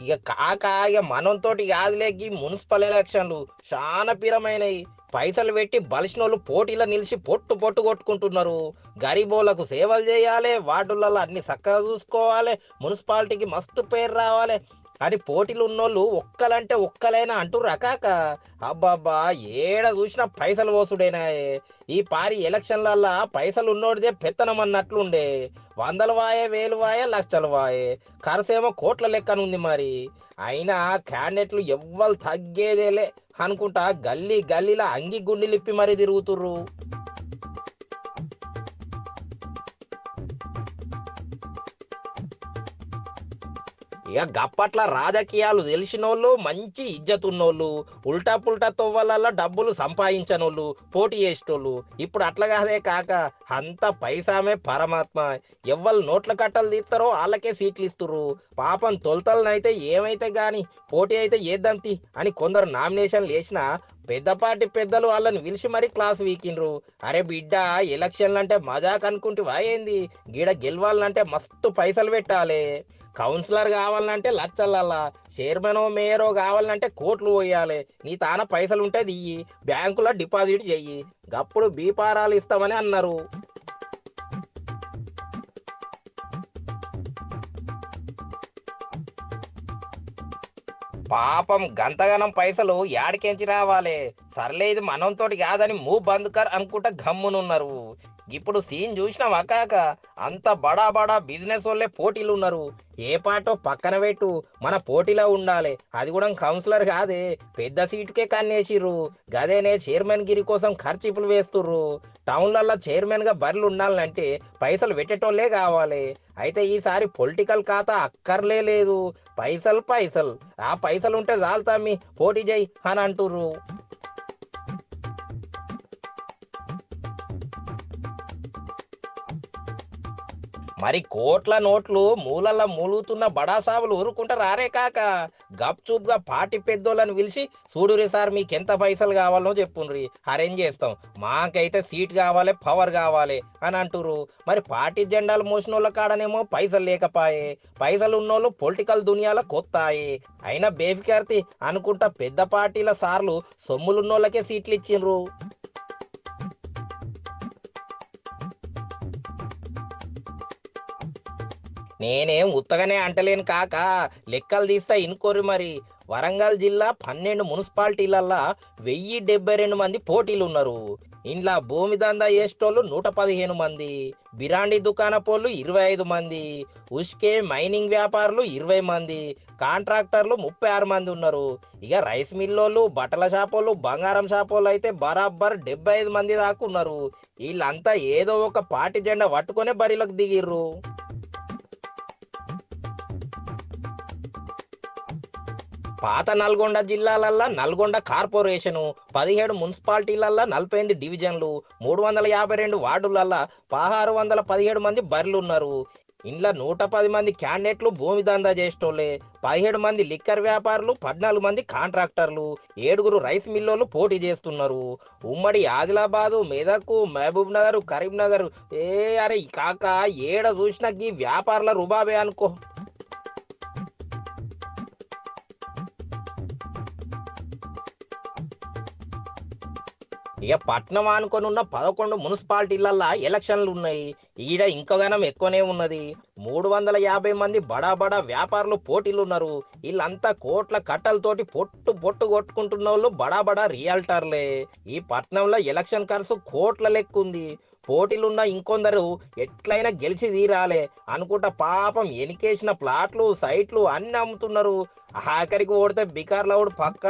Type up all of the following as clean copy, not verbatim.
ఇక కాక ఇక మనంతోటి కాదులేకి మున్సిపల్ ఎలక్షన్లు చాలా పిరమైనవి. పైసలు పెట్టి బలిసినోళ్ళు పోటీలో నిలిచి పొట్టు పొట్టు కొట్టుకుంటున్నారు. గరీబోళ్లకు సేవలు చేయాలి, వార్డులలో అన్ని చక్కగా చూసుకోవాలి, మున్సిపాలిటీకి మస్తు పేరు రావాలి అని పోటీలు ఉన్నోళ్ళు ఒక్కలంటే ఒక్కలైనా అంటుర్రా కాక. అబ్బాబ్బా, ఏడ చూసినా పైసలు పోసుడేనాయే. ఈ పారి ఎలక్షన్లల్లా పైసలు ఉన్నోడిదే పెత్తనం అన్నట్లుండే. వందలు వాయే, వేలు వాయే, లక్షలు వాయే, ఖర్చేమో కోట్ల లెక్కనుంది మరి. అయినా క్యాండిడేట్లు ఎవ్వరు తగ్గేదేలే అనుకుంటా గల్లీ గల్లీలా అంగి గుండిలిప్పి మరీ తిరుగుతుర్రు. ఇక గప్పట్ల రాజకీయాలు తెలిసినోళ్ళు, మంచి ఇజ్జతున్నోళ్ళు, ఉల్టా పుల్టా తొవ్వలల్ల డబ్బులు సంపాదించనోళ్ళు పోటీ చేసేటోళ్ళు. ఇప్పుడు అట్లా కాదే కాక, అంత పైసామే పరమాత్మ. ఎవ్వరు నోట్ల కట్టలు తీస్తారో వాళ్ళకే సీట్లు ఇస్తుర్రు. పాపం తొలతలనైతే ఏమైతే గాని పోటీ అయితే ఏద్దంతి అని కొందరు నామినేషన్లు వేసినా పెద్ద పార్టీ పెద్దలు వాళ్ళని పిలిచి మరీ క్లాస్ వీకిండ్రు. అరే బిడ్డ, ఎలక్షన్లు అంటే మజాక్ అనుకుంటే ఏంది? గీడ గెలవాలంటే మస్తు పైసలు పెట్టాలి. కౌన్సిలర్ కావాలంటే లచ్చలల్లా, చైర్మనో మేయరో కావాలంటే కోట్లు పోయాలి. నీ తాన పైసలు ఉంటే దియ్యి, బ్యాంకులో డిపాజిట్ చెయ్యి, గప్పుడు బీపారాలు ఇస్తామని అన్నారు. పాపం గంతగనం పైసలు యాడికెంచి రావాలే. సర్లే ఇది మనంతోటి కాదని బందుకర్ అనుకుంటా గమ్మునున్నారు. ఇప్పుడు సీన్ చూసినావా కాక, అంత బడా బడా బిజినెస్ వాళ్ళే పోటీలు ఉన్నారు. ఏ పాటో పక్కన పెట్టు, మన పోటీలో ఉండాలి. అది కూడా కౌన్సిలర్ కాదే, పెద్ద సీటుకే కన్నేసిర్రు. గదేనే చైర్మన్ గిరి కోసం ఖర్చిపులు వేస్తుర్రు. టౌన్లల్లో చైర్మన్ గా బర్రెలు ఉండాలంటే పైసలు పెట్టేటోళ్ళే కావాలి. అయితే ఈసారి పొలిటికల్ ఖాతా అక్కర్లే లేదు, పైసలు పైసలు. ఆ పైసలు ఉంటే చాలు తమ్మి, పోటీ చేయి అని అంటుర్రు. మరి కోట్ల నోట్లు మూలల్లో మూలుగుతున్న బడాసావులు ఊరుకుంటారు రారే కాక. గప్చుప్ గా పార్టీ పెద్దోళ్ళని పిలిచి, చూడురే సార్ మీకెంత పైసలు కావాలో చెప్పుండ్రి, అరేంజ్ చేస్తాం. మాకైతే సీట్ కావాలి, పవర్ కావాలి అని అంటుర్రు. మరి పార్టీ జెండాలు మోసిన వాళ్ళ కాడనేమో పైసలు లేకపాయే, పైసలు ఉన్నోళ్ళు పొలిటికల్ దునియాలో కొత్తాయి. అయినా బేఫికర్తి అనుకుంటా పెద్ద పార్టీల సార్లు సొమ్ములున్నోళ్ళకే సీట్లు ఇచ్చిండ్రు. నేనేం ఉత్తగానే అంటలేను కాక, లెక్కలు తీస్తా ఇనుకోరు మరి. వరంగల్ జిల్లా 12 మున్సిపాలిటీలల్లా 1072 మంది పోటీలు ఉన్నారు. ఇంట్లో భూమి దందా చేసేటోళ్ళు 115 మంది, బిరాండి దుకాణపోళ్ళు 25 మంది, ఉష్కే మైనింగ్ వ్యాపారులు 20 మంది, కాంట్రాక్టర్లు 36 మంది ఉన్నారు. ఇక రైస్ మిల్లోళ్ళు, బట్టల షాపోళ్ళు, బంగారం షాపోళ్ళు అయితే బరాబర్ 75 మంది దాకా ఉన్నారు. వీళ్ళంతా ఏదో ఒక పార్టీ జెండా పట్టుకునే బరిలోకి దిగిర్రు. పాత నల్గొండ జిల్లాలల్లా నల్గొండ కార్పొరేషను, 17 మున్సిపాలిటీలల్లా 48 డివిజన్లు, 352 వార్డులల్లా 1617 మంది బర్లున్నారు. ఇంట్లో 110 మంది క్యాండిడేట్లు భూమి దందా చేసేటోళ్ళే, 17 మంది లిక్కర్ వ్యాపారులు, 14 మంది కాంట్రాక్టర్లు, 7గురు రైస్ మిల్లోళ్ళు పోటీ చేస్తున్నారు. ఉమ్మడి ఆదిలాబాదు, మెదక్, మహబూబ్ నగర్, కరీంనగర్. ఏ అరే కాక, ఏడ చూసినా గీ వ్యాపారుల రుబాబే అనుకో. ఇక పట్నం ఆనుకొని ఉన్న 11 మున్సిపాలిటీలల్లా ఎలక్షన్లు ఉన్నాయి. ఈడ ఇంకగానం ఎక్కువనే ఉన్నది. 350 మంది బడా బడా వ్యాపారులు పోటీలు ఉన్నారు. వీళ్ళంతా కోట్ల కట్టలతోటి పొట్టు పొట్టు కొట్టుకుంటున్న వాళ్ళు బడా బడా రియల్టర్లే. ఈ పట్నంలో ఎలక్షన్ ఖర్చు కోట్ల లెక్కుంది. పోటీలున్న ఇంకొందరు ఎట్లయినా గెలిచి తీరాలే అనుకుంటా పాపం ఎనికేసిన ప్లాట్లు, సైట్లు అన్ని అమ్ముతున్నారు. ఆఖరికి ఓడితే బికార్లవుడు పక్క.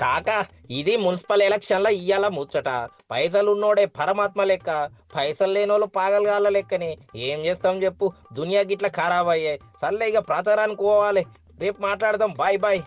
కాక, ఇది మున్సిపల్ ఎలక్షన్ల ఇయ్యాల ముచ్చట. పైసలున్నోడే పరమాత్మ లెక్క, పైసలు లేనోళ్ళు పాగలగాళ్ళ లెక్కనే. ఏం చేస్తాం చెప్పు, దునియా గిట్ల ఖరాబ్ అయ్యే. సర్లే ఇక ప్రచారానికి పోవాలి. రేపు మాట్లాడదాం. Bye bye.